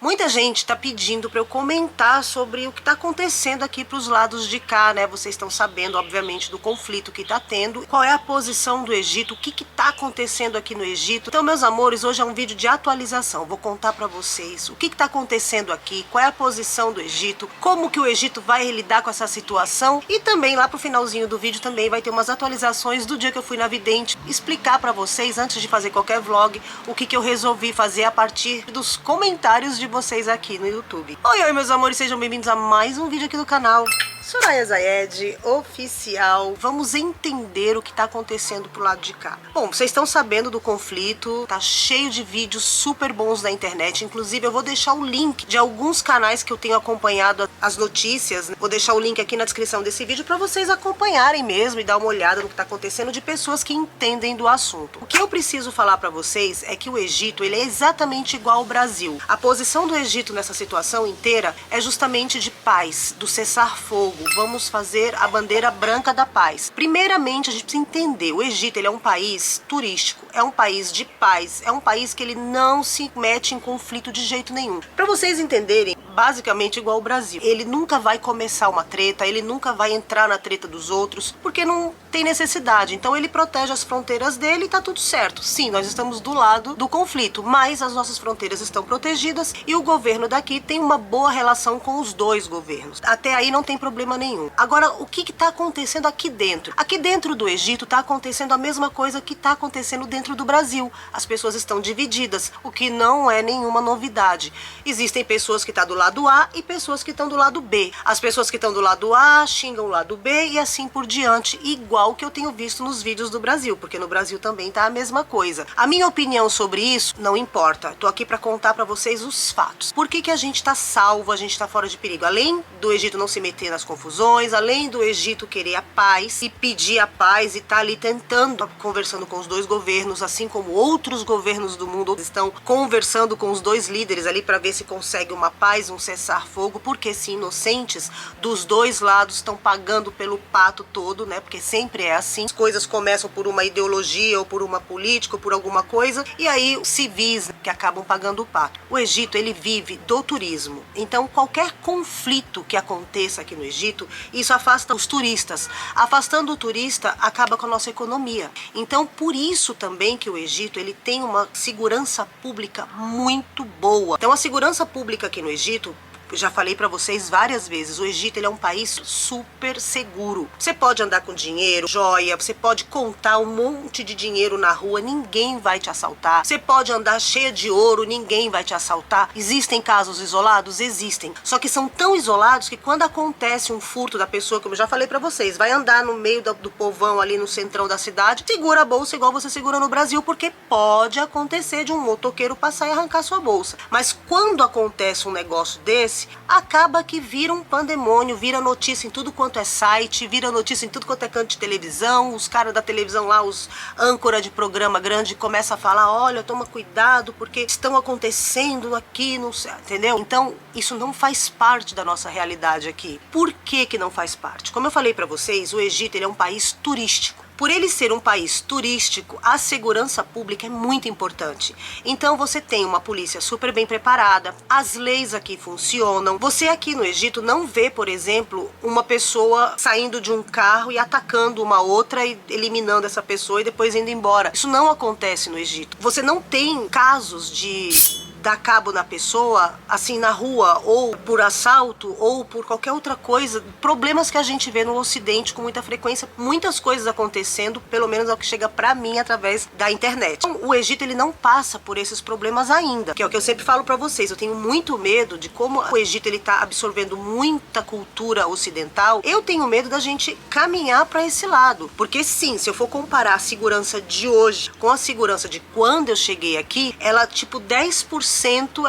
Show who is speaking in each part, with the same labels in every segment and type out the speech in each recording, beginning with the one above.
Speaker 1: Muita gente tá pedindo para eu comentar sobre o que tá acontecendo aqui pros lados de cá, né? Vocês estão sabendo, obviamente, do conflito que tá tendo. Qual é a posição do Egito? O que tá acontecendo aqui no Egito? Então, meus amores, hoje é um vídeo de atualização. Vou contar para vocês o que tá acontecendo aqui, qual é a posição do Egito, como que o Egito vai lidar com essa situação, e também lá pro finalzinho do vídeo também vai ter umas atualizações do dia que eu fui na vidente, explicar para vocês, antes de fazer qualquer vlog, o que eu resolvi fazer a partir dos comentários de vocês aqui no YouTube. Oi, meus amores, sejam bem-vindos a mais um vídeo aqui do canal Soraya Zayed Oficial. Vamos entender o que tá acontecendo pro lado de cá. Bom, vocês estão sabendo do conflito, tá cheio de vídeos super bons na internet, inclusive eu vou deixar o link de alguns canais que eu tenho acompanhado as notícias, né? Vou deixar o link aqui na descrição desse vídeo para vocês acompanharem mesmo e dar uma olhada no que tá acontecendo, de pessoas que entendem do assunto. O que eu preciso falar para vocês é que o Egito, ele é exatamente igual ao Brasil. A posição do Egito nessa situação inteira é justamente de paz, do cessar-fogo. Vamos fazer a bandeira branca da paz. Primeiramente, a gente precisa entender, o Egito, ele é um país turístico, é um país de paz, é um país que ele não se mete em conflito de jeito nenhum. Para vocês entenderem, basicamente igual ao Brasil. Ele nunca vai começar uma treta, ele nunca vai entrar na treta dos outros, porque não tem necessidade. Então ele protege as fronteiras dele e tá tudo certo. Sim, nós estamos do lado do conflito, mas as nossas fronteiras estão protegidas e o governo daqui tem uma boa relação com os dois governos. Até aí não tem problema nenhum. Agora, o que tá acontecendo aqui dentro? Aqui dentro do Egito tá acontecendo a mesma coisa que tá acontecendo dentro do Brasil. As pessoas estão divididas, o que não é nenhuma novidade. Existem pessoas que tá do lado A e pessoas que estão do lado B. As pessoas que estão do lado A xingam o lado B e assim por diante, igual que eu tenho visto nos vídeos do Brasil, porque no Brasil também tá a mesma coisa. A minha opinião sobre isso não importa. Tô aqui para contar para vocês os fatos. Por que a gente tá salvo, a gente tá fora de perigo? Além do Egito não se meter nas confusões, além do Egito querer a paz e pedir a paz e tá ali tentando, conversando com os dois governos, assim como outros governos do mundo estão conversando com os dois líderes ali para ver se consegue uma paz, um cessar-fogo, porque se inocentes dos dois lados estão pagando pelo pato todo, né? Porque sempre é assim. As coisas começam por uma ideologia ou por uma política ou por alguma coisa, e aí os civis, né, que acabam pagando o pato. O Egito, ele vive do turismo. Então qualquer conflito que aconteça aqui no Egito, isso afasta os turistas. Afastando o turista, acaba com a nossa economia. Então por isso também que o Egito, ele tem uma segurança pública muito boa. Então a segurança pública aqui no Egito, já falei pra vocês várias vezes, o Egito, ele é um país super seguro. Você pode andar com dinheiro, joia, você pode contar um monte de dinheiro na rua, ninguém vai te assaltar. Você pode andar cheia de ouro, ninguém vai te assaltar. Existem casos isolados? Existem. Só que são tão isolados que quando acontece um furto da pessoa, como eu já falei pra vocês, vai andar no meio do povão ali no centrão da cidade, segura a bolsa igual você segura no Brasil, porque pode acontecer de um motoqueiro passar e arrancar sua bolsa. Mas quando acontece um negócio desse, acaba que vira um pandemônio, vira notícia em tudo quanto é site, vira notícia em tudo quanto é canto de televisão, os caras da televisão lá, os âncora de programa grande, começam a falar, olha, toma cuidado, porque estão acontecendo aqui, não sei, entendeu? Então, isso não faz parte da nossa realidade aqui. Por que que não faz parte? Como eu falei pra vocês, o Egito, ele é um país turístico. Por ele ser um país turístico, a segurança pública é muito importante. Então você tem uma polícia super bem preparada, as leis aqui funcionam. Você aqui no Egito não vê, por exemplo, uma pessoa saindo de um carro e atacando uma outra e eliminando essa pessoa e depois indo embora. Isso não acontece no Egito. Você não tem casos de dar cabo na pessoa, assim, na rua, ou por assalto, ou por qualquer outra coisa, problemas que a gente vê no Ocidente com muita frequência, muitas coisas acontecendo, pelo menos é o que chega pra mim através da internet. Então, o Egito, ele não passa por esses problemas ainda, que é o que eu sempre falo pra vocês, eu tenho muito medo de como o Egito, ele tá absorvendo muita cultura ocidental, eu tenho medo da gente caminhar pra esse lado, porque sim, se eu for comparar a segurança de hoje com a segurança de quando eu cheguei aqui, ela, tipo, 10%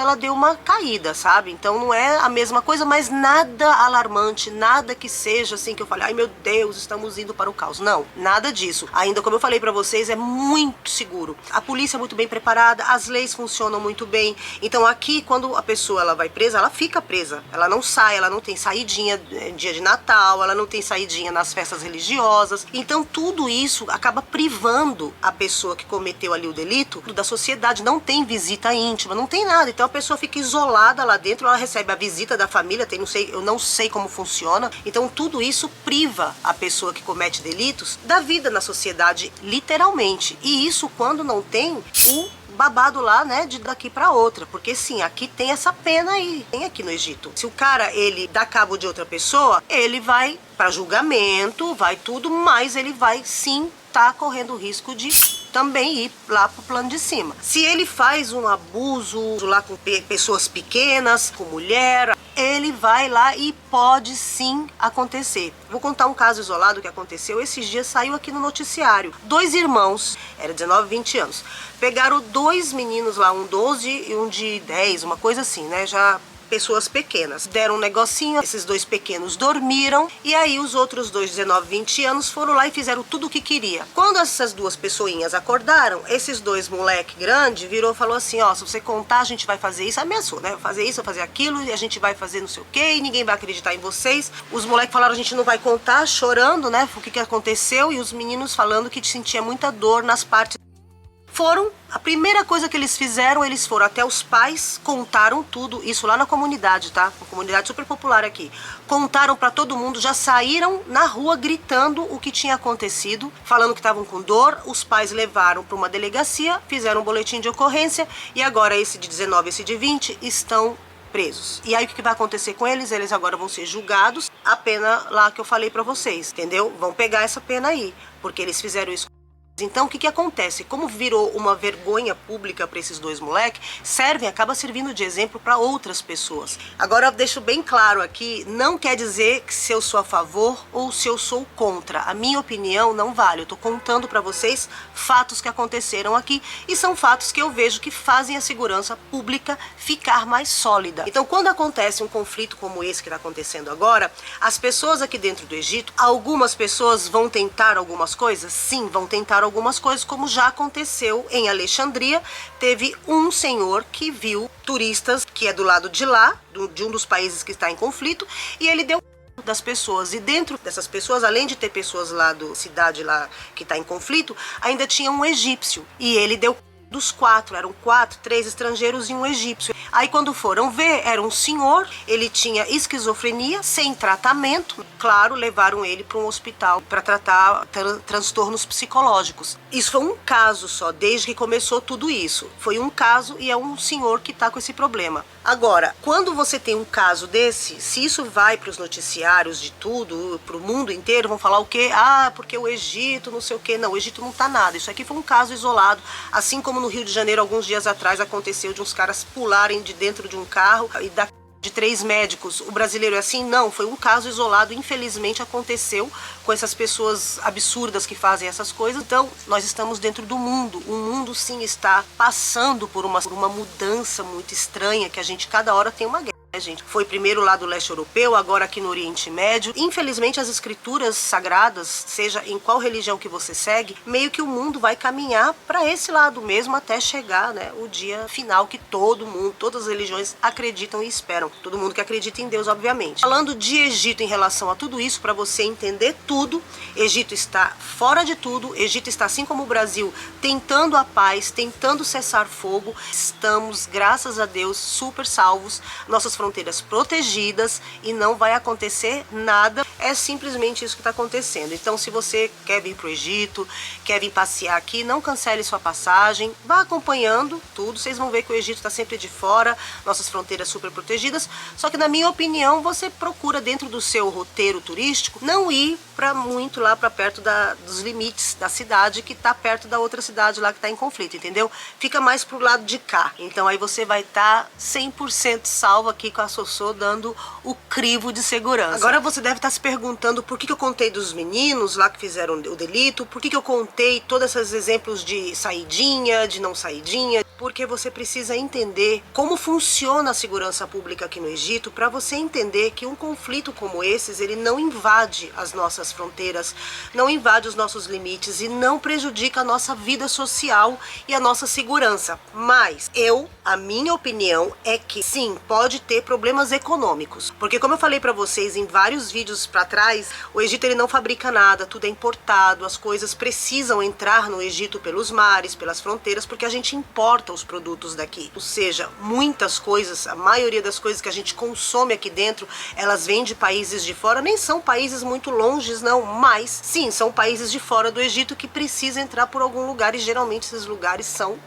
Speaker 1: ela deu uma caída, sabe? Então não é a mesma coisa, mas nada alarmante, nada que seja assim que eu fale, ai meu Deus, estamos indo para o caos. Não, nada disso. Ainda, como eu falei pra vocês, é muito seguro. A polícia é muito bem preparada, as leis funcionam muito bem. Então aqui, quando a pessoa ela vai presa, ela fica presa. Ela não sai, ela não tem saidinha dia de Natal, ela não tem saidinha nas festas religiosas. Então tudo isso acaba privando a pessoa que cometeu ali o delito da sociedade. Não tem visita íntima, não tem nada. Então a pessoa fica isolada lá dentro, ela recebe a visita da família, eu não sei como funciona. Então tudo isso priva a pessoa que comete delitos da vida na sociedade, literalmente. E isso quando não tem o babado lá, né, de daqui pra outra, porque sim, aqui tem essa pena aí, tem aqui no Egito. Se o cara, ele dá cabo de outra pessoa, ele vai pra julgamento, vai tudo, mas ele vai sim tá correndo o risco de também ir lá pro plano de cima. Se ele faz um abuso lá com pessoas pequenas, com mulher, ele vai lá e pode sim acontecer. Vou contar um caso isolado que aconteceu esses dias, saiu aqui no noticiário. 2 irmãos, era 19, 20 anos, pegaram 2 meninos lá, um 12 e um de 10, uma coisa assim, né, já pessoas pequenas. Deram um negocinho, esses 2 pequenos dormiram e aí os outros 2, 19, 20 anos, foram lá e fizeram tudo o que queria. Quando essas 2 pessoinhas acordaram, esses 2 moleque grande virou e falou assim, ó, se você contar a gente vai fazer isso, ameaçou, né, fazer isso, fazer aquilo e a gente vai fazer não sei o que e ninguém vai acreditar em vocês. Os moleques falaram a gente não vai contar, chorando, né, o que aconteceu, e os meninos falando que sentia muita dor nas partes. A primeira coisa que eles fizeram, eles foram até os pais, contaram tudo, isso lá na comunidade, tá? Uma comunidade super popular aqui. Contaram pra todo mundo, já saíram na rua gritando o que tinha acontecido, falando que estavam com dor. Os pais levaram pra uma delegacia, fizeram um boletim de ocorrência e agora esse de 19 e esse de 20 estão presos. E aí o que vai acontecer com eles? Eles agora vão ser julgados, a pena lá que eu falei pra vocês, entendeu? Vão pegar essa pena aí, porque eles fizeram isso. Então o que acontece? Como virou uma vergonha pública para esses 2 moleques, acaba servindo de exemplo para outras pessoas. Agora eu deixo bem claro aqui, não quer dizer que se eu sou a favor ou se eu sou contra. A minha opinião não vale, eu tô contando para vocês fatos que aconteceram aqui e são fatos que eu vejo que fazem a segurança pública ficar mais sólida. Então quando acontece um conflito como esse que está acontecendo agora, as pessoas aqui dentro do Egito, algumas pessoas vão tentar algumas coisas? Sim, vão tentar algumas coisas, como já aconteceu em Alexandria. Teve um senhor que viu turistas, que é do lado de lá, de um dos países que está em conflito, e ele deu das pessoas, e dentro dessas pessoas, além de ter pessoas lá da cidade lá que está em conflito, ainda tinha um egípcio, e ele deu dos 4, eram 4, 3 estrangeiros e um egípcio. Aí quando foram ver, era um senhor, ele tinha esquizofrenia, sem tratamento, claro, levaram ele para um hospital para tratar transtornos psicológicos. Isso foi um caso só, desde que começou tudo isso. Foi um caso e é um senhor que está com esse problema. Agora, quando você tem um caso desse, se isso vai para os noticiários de tudo, para o mundo inteiro, vão falar o quê? Ah, porque o Egito, não sei o quê. Não, o Egito não tá nada. Isso aqui foi um caso isolado, assim como no Rio de Janeiro, alguns dias atrás, aconteceu de uns caras pularem de dentro de um carro e de 3 médicos. O brasileiro é assim? Não, foi um caso isolado, infelizmente aconteceu com essas pessoas absurdas que fazem essas coisas. Então, nós estamos dentro do mundo. O mundo sim está passando por uma mudança muito estranha, que a gente cada hora tem uma guerra. Gente, foi primeiro lá do leste europeu, agora aqui no Oriente Médio. Infelizmente as escrituras sagradas, seja em qual religião que você segue, meio que o mundo vai caminhar para esse lado mesmo até chegar, né, o dia final que todo mundo, todas as religiões acreditam e esperam. Todo mundo que acredita em Deus, obviamente. Falando de Egito em relação a tudo isso, para você entender tudo, Egito está fora de tudo, Egito está assim como o Brasil, tentando a paz, tentando cessar fogo. Estamos, graças a Deus, super salvos, nossas fronteiras protegidas e não vai acontecer nada. É simplesmente isso que está acontecendo. Então, se você quer vir para o Egito, quer vir passear aqui, não cancele sua passagem, vá acompanhando tudo. Vocês vão ver que o Egito está sempre de fora, nossas fronteiras super protegidas. Só que, na minha opinião, você procura dentro do seu roteiro turístico não ir para muito lá para perto dos limites da cidade, que está perto da outra cidade lá que está em conflito, entendeu? Fica mais pro lado de cá. Então aí você vai estar 100% salvo aqui com a Sossô dando o crivo de segurança. Agora você deve estar se perguntando por que eu contei dos meninos lá que fizeram o delito, por que eu contei todos esses exemplos de saidinha, de não saidinha, porque você precisa entender como funciona a segurança pública aqui no Egito, para você entender que um conflito como esses, ele não invade as nossas fronteiras, não invade os nossos limites e não prejudica a nossa vida social e a nossa segurança. Mas a minha opinião é que sim, pode ter problemas econômicos, porque como eu falei para vocês em vários vídeos para trás, o Egito ele não fabrica nada, tudo é importado, as coisas precisam entrar no Egito pelos mares, pelas fronteiras, porque a gente importa importa os produtos daqui. Ou seja, muitas coisas, a maioria das coisas que a gente consome aqui dentro, elas vêm de países de fora, nem são países muito longes não, mas sim, são países de fora do Egito que precisam entrar por algum lugar, e geralmente esses lugares são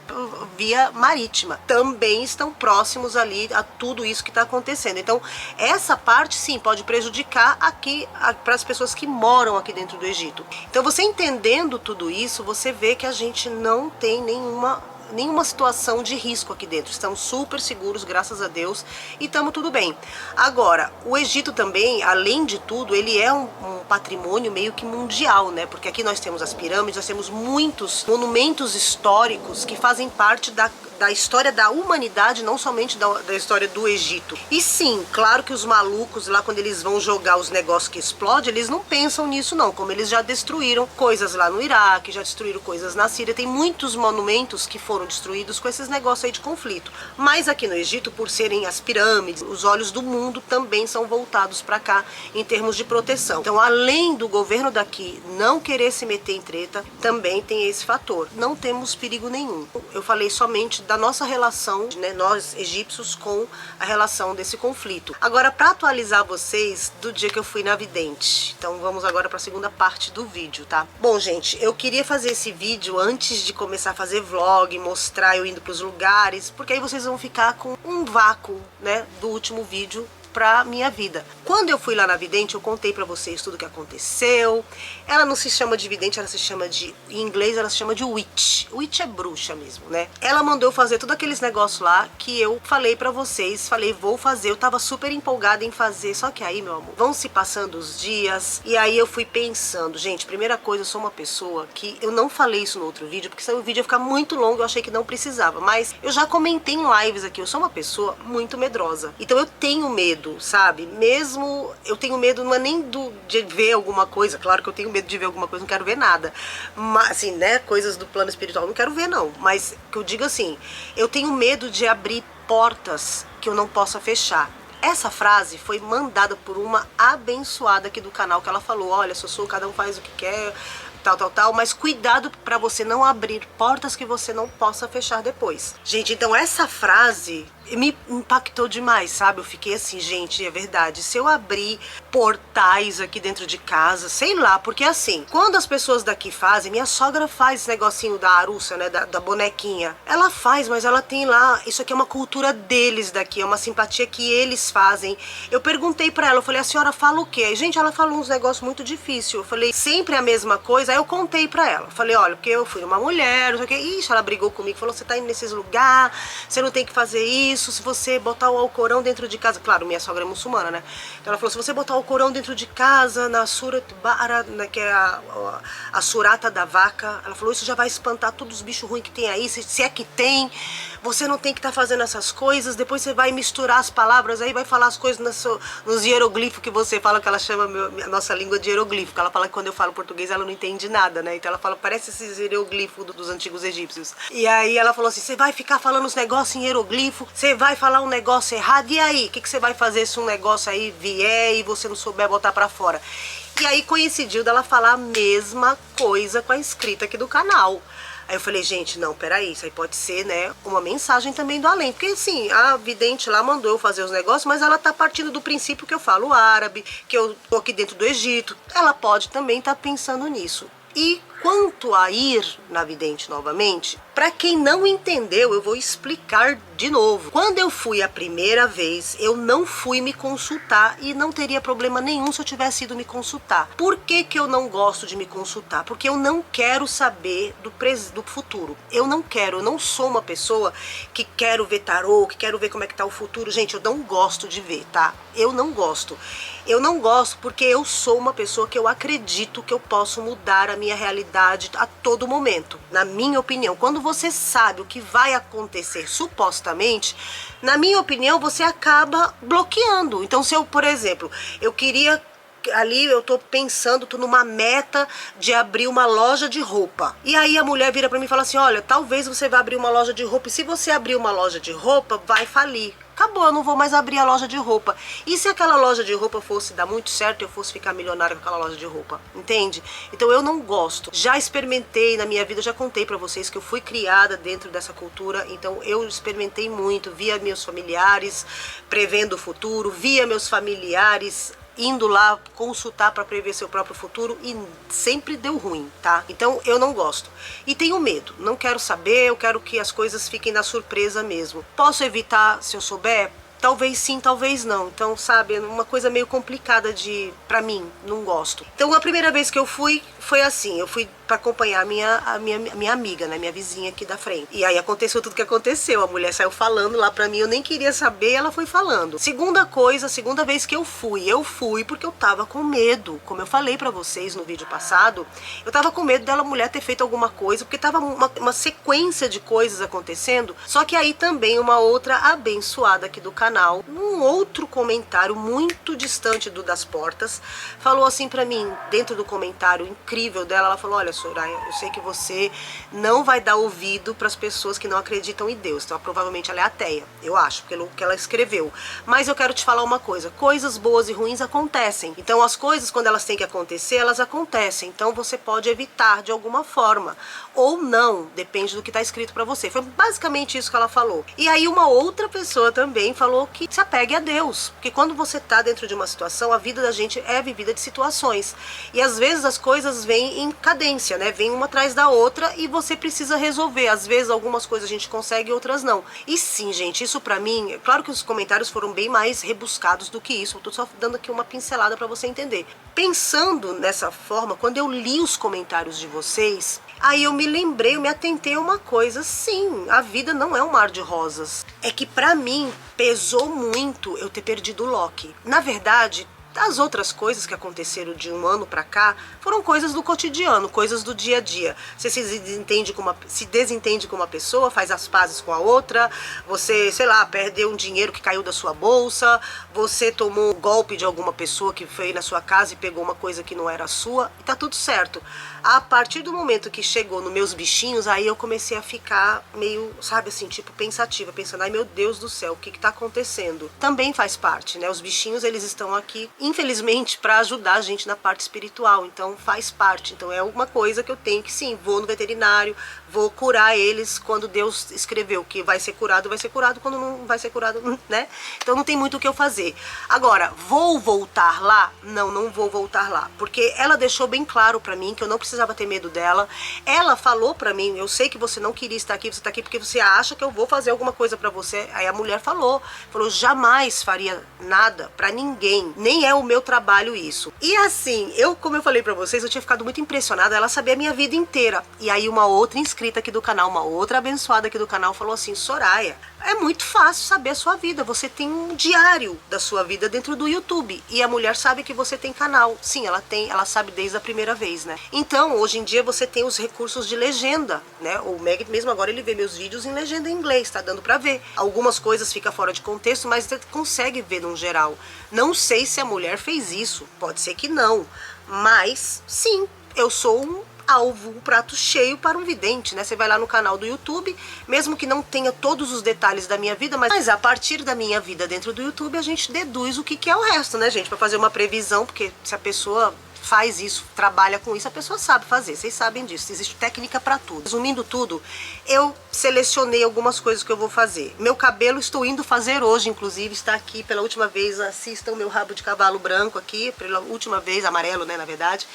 Speaker 1: via marítima. Também estão próximos ali a tudo isso que está acontecendo. Então, essa parte sim pode prejudicar aqui para as pessoas que moram aqui dentro do Egito. Então, você entendendo tudo isso, você vê que a gente não tem nenhuma situação de risco aqui dentro. Estamos super seguros, graças a Deus, e estamos tudo bem. Agora, o Egito também, além de tudo, ele é um patrimônio meio que mundial, né? Porque aqui nós temos as pirâmides, nós temos muitos monumentos históricos que fazem parte da história da humanidade, não somente da história do Egito. E sim, claro que os malucos lá, quando eles vão jogar os negócios que explodem, eles não pensam nisso não, como eles já destruíram coisas lá no Iraque, já destruíram coisas na Síria, tem muitos monumentos que foram destruídos com esses negócios aí de conflito. Mas aqui no Egito, por serem as pirâmides, os olhos do mundo também são voltados para cá em termos de proteção. Então, além do governo daqui não querer se meter em treta, também tem esse fator. Não temos perigo nenhum. Eu falei somente da nossa relação, né, nós egípcios, com a relação desse conflito. Agora, para atualizar vocês do dia que eu fui na vidente. Então vamos agora para a segunda parte do vídeo, tá? Bom, gente, eu queria fazer esse vídeo antes de começar a fazer vlog, mostrar eu indo para os lugares, porque aí vocês vão ficar com um vácuo, né, do último vídeo pra minha vida. Quando eu fui lá na vidente, eu contei pra vocês tudo o que aconteceu. Ela não se chama de vidente, ela se chama de, em inglês ela se chama de witch. Witch é bruxa mesmo, né? Ela mandou eu fazer todos aqueles negócios lá que eu falei pra vocês, falei vou fazer, eu tava super empolgada em fazer, só que aí, meu amor, vão se passando os dias, e aí eu fui pensando, gente, primeira coisa, eu sou uma pessoa que, eu não falei isso no outro vídeo, porque senão o vídeo ia ficar muito longo, eu achei que não precisava, mas eu já comentei em lives aqui, eu sou uma pessoa muito medrosa, então eu tenho medo, sabe? Mesmo eu tenho medo, não é nem de ver alguma coisa, claro que eu tenho medo de ver alguma coisa, não quero ver nada, mas assim, né, coisas do plano espiritual, não quero ver não, mas que eu digo assim, eu tenho medo de abrir portas que eu não possa fechar. Essa frase foi mandada por uma abençoada aqui do canal, que ela falou, olha, Sossô, cada um faz o que quer, tal, mas cuidado para você não abrir portas que você não possa fechar depois. Gente, então essa frase me impactou demais, sabe? Eu fiquei assim, gente, é verdade, se eu abrir portais aqui dentro de casa, sei lá, porque assim, quando as pessoas daqui fazem, minha sogra faz esse negocinho da aruça, né, da bonequinha, ela faz, mas ela tem lá, isso aqui é uma cultura deles daqui, é uma simpatia que eles fazem. Eu perguntei pra ela, eu falei, a senhora fala o quê? Gente, ela falou uns negócios muito difíceis, eu falei, sempre a mesma coisa, aí eu contei pra ela, falei, olha, porque eu fui uma mulher, não sei o que, ixi, ela brigou comigo, falou, você tá indo nesses lugares, você não tem que fazer isso, se você botar o Alcorão dentro de casa, claro, minha sogra é muçulmana, né? Então ela falou, se você botar o Alcorão dentro de casa, na Surat Bara, né, que é a surata da vaca, ela falou, isso já vai espantar todos os bichos ruins que tem aí, se é que tem, você não tem que estar fazendo essas coisas, depois você vai misturar as palavras, aí vai falar as coisas nos hieroglifos que você fala, que ela chama a nossa língua de hieroglifo, que ela fala que quando eu falo português ela não entende nada, né? Então ela fala, parece esses hieroglifos dos antigos egípcios. E aí ela falou assim, você vai ficar falando os negócios em hieroglifo, você vai falar um negócio errado, e aí? O que você vai fazer se um negócio aí vier e você não souber botar pra fora? E aí coincidiu dela falar a mesma coisa com a escrita aqui do canal. Aí eu falei, gente, não, peraí, isso aí pode ser, né, uma mensagem também do além. Porque assim, a vidente lá mandou eu fazer os negócios, mas ela tá partindo do princípio que eu falo árabe, que eu tô aqui dentro do Egito. Ela pode também estar pensando nisso. E quanto a ir na vidente novamente, para quem não entendeu, eu vou explicar de novo. Quando eu fui a primeira vez, eu não fui me consultar e não teria problema nenhum se eu tivesse ido me consultar. Por que que eu não gosto de me consultar? Porque eu não quero saber do futuro. Eu não sou uma pessoa que quero ver tarô, que quero ver como é que tá o futuro. Gente, eu não gosto de ver, tá? Eu não gosto. Eu não gosto porque eu sou uma pessoa que eu acredito que eu posso mudar a minha realidade a todo momento. Na minha opinião, quando você sabe o que vai acontecer supostamente, na minha opinião, você acaba bloqueando. Então, se eu, por exemplo, eu queria ali, eu tô pensando, tô numa meta de abrir uma loja de roupa. E aí a mulher vira pra mim e fala assim, olha, talvez você vá abrir uma loja de roupa, e se você abrir uma loja de roupa, vai falir. acabou, eu não vou mais abrir a loja de roupa. E se aquela loja de roupa fosse dar muito certo, eu fosse ficar milionária com aquela loja de roupa, entende? Então eu não gosto. Já experimentei na minha vida, já contei pra vocês que eu fui criada dentro dessa cultura, então eu experimentei muito, via meus familiares prevendo o futuro, via meus familiares indo lá consultar para prever seu próprio futuro e sempre deu ruim, tá? Então eu não gosto. E tenho medo, não quero saber, eu quero que as coisas fiquem na surpresa mesmo. Posso evitar se eu souber? Talvez sim, talvez não. Então, sabe, é uma coisa meio complicada pra mim, não gosto. Então a primeira vez que eu fui, foi assim, eu fui pra acompanhar a minha amiga, né, minha vizinha aqui da frente. E aí aconteceu tudo que aconteceu, a mulher saiu falando lá pra mim, eu nem queria saber, ela foi falando. Segunda coisa, segunda vez que eu fui porque eu tava com medo, como eu falei pra vocês no vídeo passado, eu tava com medo dela mulher ter feito alguma coisa, porque tava uma sequência de coisas acontecendo, só que aí também uma outra abençoada aqui do canal, num outro comentário muito distante do das portas, falou assim pra mim, dentro do comentário incrível dela, ela falou: olha, Soraya, eu sei que você não vai dar ouvido para as pessoas que não acreditam em Deus, então provavelmente ela é ateia, eu acho, pelo que ela escreveu, mas eu quero te falar uma coisa, coisas boas e ruins acontecem, então as coisas quando elas têm que acontecer, elas acontecem, então você pode evitar de alguma forma, ou não, depende do que está escrito para você. Foi basicamente isso que ela falou. E aí uma outra pessoa também falou que se apegue a Deus, porque quando você está dentro de uma situação, a vida da gente é vivida de situações, e às vezes as coisas vêm em cadência, né? Vem uma atrás da outra e você precisa resolver. Às vezes algumas coisas a gente consegue, outras não. E sim, gente, isso pra mim, claro que os comentários foram bem mais rebuscados do que isso. Eu tô só dando aqui uma pincelada pra você entender. Pensando nessa forma, quando eu li os comentários de vocês, aí eu me lembrei, eu me atentei a uma coisa. Sim, a vida não é um mar de rosas. É que pra mim pesou muito eu ter perdido o Loki. Na verdade, as outras coisas que aconteceram de um ano pra cá foram coisas do cotidiano, coisas do dia a dia. Você se desentende com uma pessoa, faz as pazes com a outra, você, sei lá, perdeu um dinheiro que caiu da sua bolsa, você tomou um golpe de alguma pessoa que foi na sua casa e pegou uma coisa que não era sua, e tá tudo certo. A partir do momento que chegou nos meus bichinhos, aí eu comecei a ficar meio, sabe assim, tipo pensativa, pensando, ai meu Deus do céu, o que tá acontecendo? Também faz parte, né? Os bichinhos, eles estão aqui, infelizmente, para ajudar a gente na parte espiritual, então faz parte. Então é uma coisa que eu tenho que, sim, vou no veterinário, vou curar eles quando Deus escreveu que vai ser curado, quando não vai ser curado, né? Então não tem muito o que eu fazer. Agora, vou voltar lá? Não, não vou voltar lá, porque ela deixou bem claro pra mim que eu não precisava ter medo dela. Ela falou pra mim, eu sei que você não queria estar aqui, você tá aqui porque você acha que eu vou fazer alguma coisa pra você. Aí a mulher falou, jamais faria nada pra ninguém, nem é o meu trabalho isso. E assim, como eu falei pra vocês, eu tinha ficado muito impressionada, ela sabia a minha vida inteira. E aí uma outra inscrita aqui do canal, uma outra abençoada aqui do canal falou assim: Soraya, é muito fácil saber a sua vida, você tem um diário da sua vida dentro do YouTube, e a mulher sabe que você tem canal. Sim, ela tem, ela sabe desde a primeira vez, né? Então, hoje em dia você tem os recursos de legenda, né? O Meg mesmo agora ele vê meus vídeos em legenda em inglês, tá dando pra ver. Algumas coisas ficam fora de contexto, mas você consegue ver no geral. Não sei se a mulher fez isso, pode ser que não, mas sim, eu sou um alvo, um prato cheio para um vidente, né? Você vai lá no canal do YouTube, mesmo que não tenha todos os detalhes da minha vida, mas a partir da minha vida dentro do YouTube a gente deduz o que é o resto, né, gente? Para fazer uma previsão, porque se a pessoa faz isso, trabalha com isso, a pessoa sabe fazer, vocês sabem disso, existe técnica para tudo. Resumindo tudo, eu selecionei algumas coisas que eu vou fazer. Meu cabelo estou indo fazer hoje, inclusive, está aqui pela última vez, assistam o meu rabo de cavalo branco aqui, pela última vez, amarelo, né, na verdade.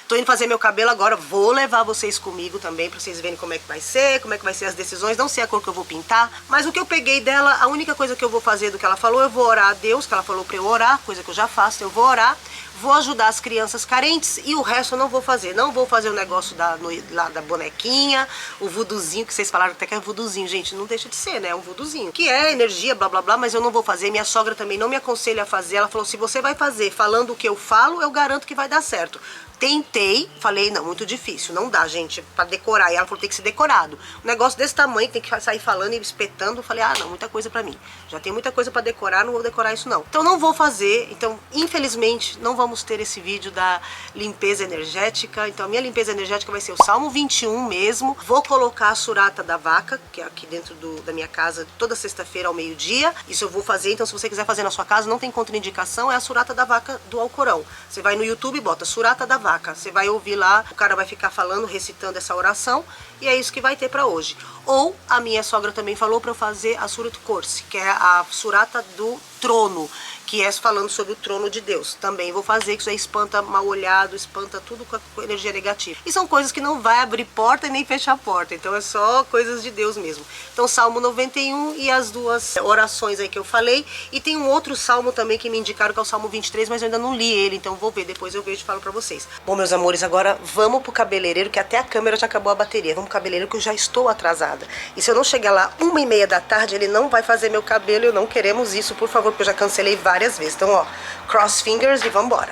Speaker 1: Tô indo fazer meu cabelo agora, vou levar vocês comigo também, pra vocês verem como é que vai ser as decisões, não sei a cor que eu vou pintar, mas o que eu peguei dela, a única coisa que eu vou fazer do que ela falou, eu vou orar a Deus, que ela falou pra eu orar, coisa que eu já faço, eu vou orar, vou ajudar as crianças carentes e o resto eu não vou fazer. Não vou fazer o negócio lá da bonequinha, o vuduzinho, que vocês falaram até que é vuduzinho, gente, não deixa de ser, né, é um vuduzinho, que é energia, blá blá blá, mas eu não vou fazer. Minha sogra também não me aconselha a fazer, ela falou, se você vai fazer falando o que eu falo, eu garanto que vai dar certo. Tentei, falei, não, muito difícil, não dá, gente, pra decorar. E ela falou, tem que ser decorado. Um negócio desse tamanho, tem que sair falando e espetando. Eu falei, ah, não, muita coisa pra mim. Já tem muita coisa pra decorar, não vou decorar isso não. Então não vou fazer, então infelizmente não vamos ter esse vídeo da limpeza energética. Então a minha limpeza energética vai ser o Salmo 21 mesmo. Vou colocar a surata da vaca, que é aqui dentro da minha casa, toda sexta-feira ao meio-dia. Isso eu vou fazer, então se você quiser fazer na sua casa, não tem contraindicação, é a surata da vaca do Alcorão. Você vai no YouTube e bota surata da vaca. Você vai ouvir lá, o cara vai ficar falando, recitando essa oração, e é isso que vai ter pra hoje. Ou a minha sogra também falou pra eu fazer a Surat Kursi, que é a surata do trono, que é falando sobre o trono de Deus. Também vou fazer, que isso aí espanta mal olhado, espanta tudo com energia negativa. E são coisas que não vai abrir porta e nem fechar porta, então é só coisas de Deus mesmo. Então Salmo 91 e as duas orações aí que eu falei. E tem um outro salmo também que me indicaram, que é o Salmo 23, mas eu ainda não li ele, então vou ver, depois eu vejo e falo pra vocês. Bom, meus amores, agora vamos pro cabeleireiro, que até a câmera já acabou a bateria. Vamos pro cabeleireiro que eu já estou atrasada. E se eu não chegar lá 1h30 da tarde, ele não vai fazer meu cabelo, e eu não queremos isso, por favor, porque eu já cancelei várias vezes. Então, ó, cross fingers e vambora.